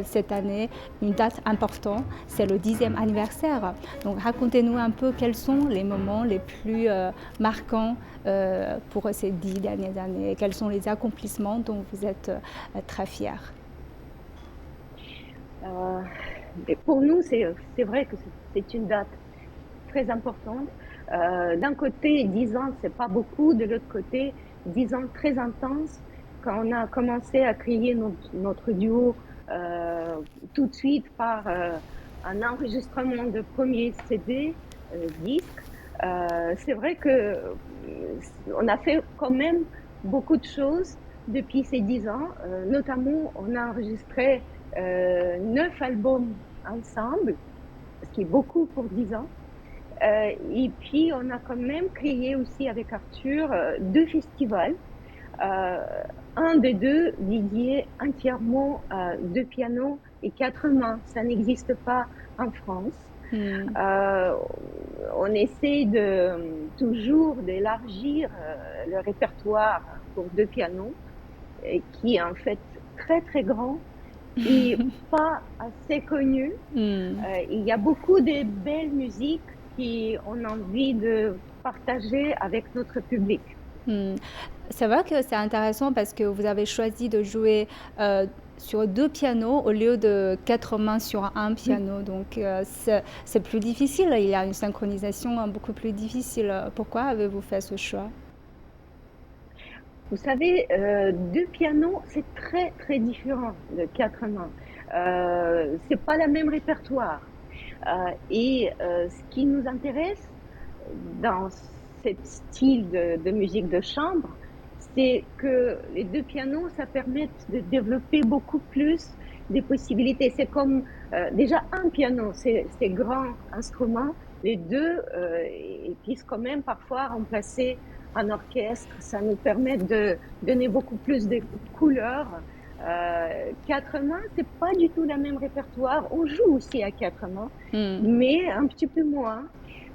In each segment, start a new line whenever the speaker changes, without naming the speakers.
cette année une date importante, c'est le 10e anniversaire. Donc racontez-nous un peu quels sont les moments les plus marquants pour ces 10 dernières années, quels sont les accomplissements dont vous êtes très fiers.
Euh, mais pour nous, c'est vrai que c'est une date très importante. D'un côté, 10 ans, c'est pas beaucoup. De l'autre côté, 10 ans très intenses. Quand on a commencé à créer notre duo, euh, tout de suite par un enregistrement de premier CD, disque, c'est vrai que on a fait quand même beaucoup de choses depuis ces 10 ans. Notamment, on a enregistré 9 albums ensemble, ce qui est beaucoup pour 10 ans. Et puis, on a quand même créé aussi avec Arthur 2 festivals. Euh, un des deux dédié entièrement à 2 pianos et 4 mains. Ça n'existe pas en France.
Hmm.
Euh, on essaie toujours d'élargir le répertoire pour 2 pianos, qui est en fait très très grand et pas assez connu.
Hmm.
Il y a beaucoup de belles musiques qu'on a envie de partager avec notre public.
Hmm. C'est vrai que c'est intéressant parce que vous avez choisi de jouer sur 2 pianos au lieu de 4 mains sur un piano. Donc c'est plus difficile, il y a une synchronisation beaucoup plus difficile. Pourquoi avez-vous fait ce choix?
Vous savez, 2 pianos, c'est très très différent de 4 mains. C'est pas le même répertoire. Et ce qui nous intéresse dans ce style de musique de chambre, c'est que les 2 pianos, ça permet de développer beaucoup plus des possibilités. C'est comme déjà un piano, c'est grand instrument. Les deux, ils puissent quand même parfois remplacer un orchestre. Ça nous permet de donner beaucoup plus de couleurs. 4 mains, c'est pas du tout le même répertoire. On joue aussi à 4 mains,
Hmm.
mais un petit peu moins.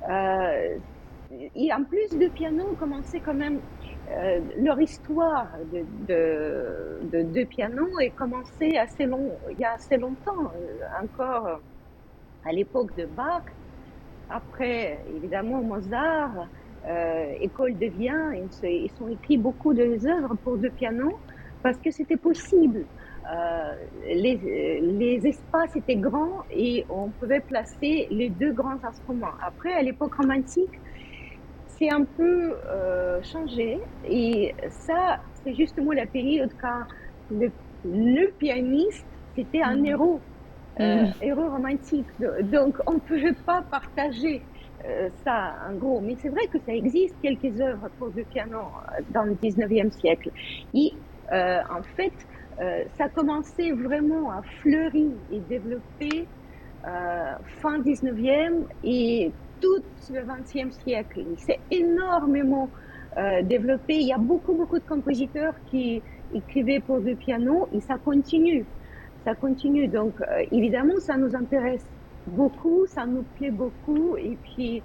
Euh, et en plus de piano, commençait quand même leur histoire de 2 pianos est commencée il y a assez longtemps, encore à l'époque de Bach. Après, évidemment, Mozart, École de Vienne, ils ont écrit beaucoup d'œuvres pour 2 pianos parce que c'était possible. Les espaces étaient grands et on pouvait placer les deux grands instruments. Après, à l'époque romantique, c'est un peu changé et ça, c'est justement la période quand le, le pianiste, c'était un
Hmm.
héros romantique. Donc, on ne pouvait pas partager ça en gros. Mais c'est vrai que ça existe quelques œuvres pour 2 pianos dans le 19e siècle. Et en fait, ça a commencé vraiment à fleurir et développer fin 19e et tout le 20e siècle. Il s'est énormément développé. Il y a beaucoup, beaucoup de compositeurs qui écrivaient pour 2 pianos et ça continue. Ça continue. Donc, évidemment, ça nous intéresse beaucoup, ça nous plaît beaucoup. Et puis,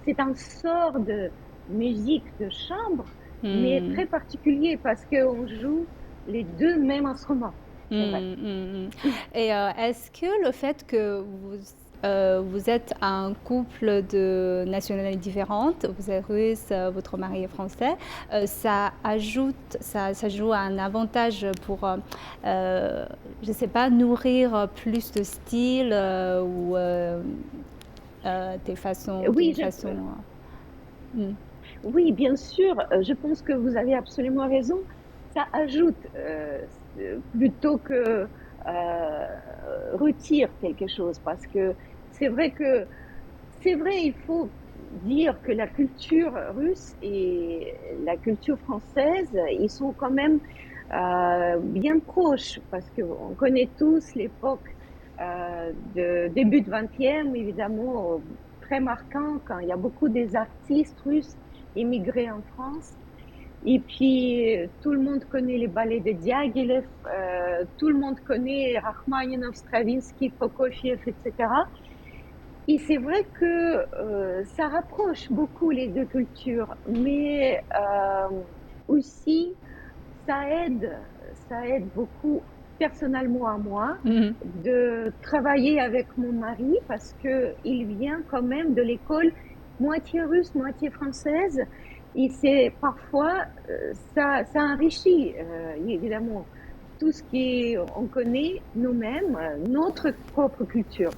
c'est un sort de musique de chambre, mais
Hmm.
très particulier parce qu'on joue les deux mêmes instruments. C'est vrai.
Hmm. Hmm. Et est-ce que le fait que vous êtes un couple de nationalités différentes, vous êtes russe, votre mari est français, ça joue un avantage pour, je ne sais pas, nourrir plus de styles ou
Oui,
des façons. Hmm.
oui, bien sûr, je pense que vous avez absolument raison. Ça ajoute plutôt que retire quelque chose, parce que c'est vrai que c'est vrai, il faut dire que la culture russe et la culture française, ils sont quand même bien proches, parce qu'on connaît tous l'époque de début de 20e, évidemment, très marquant, quand il y a beaucoup des artistes russes émigrés en France. Et puis, tout le monde connaît les ballets de Diaghilev, tout le monde connaît Rachmaninov, Stravinsky, Prokofiev, etc. Et c'est vrai que ça rapproche beaucoup les deux cultures, mais aussi ça aide, ça aide beaucoup personnellement à moi
Mhm.
de travailler avec mon mari parce que il vient quand même de l'école moitié russe, moitié française. Et c'est parfois, ça enrichit évidemment tout ce qui est, on connaît nous-mêmes, notre propre culture.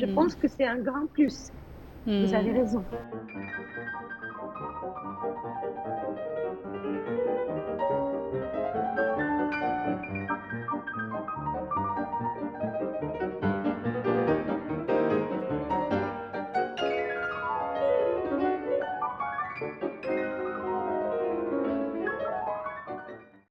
Je
Mhm.
pense que c'est un grand plus. Vous avez
Mhm.
raison.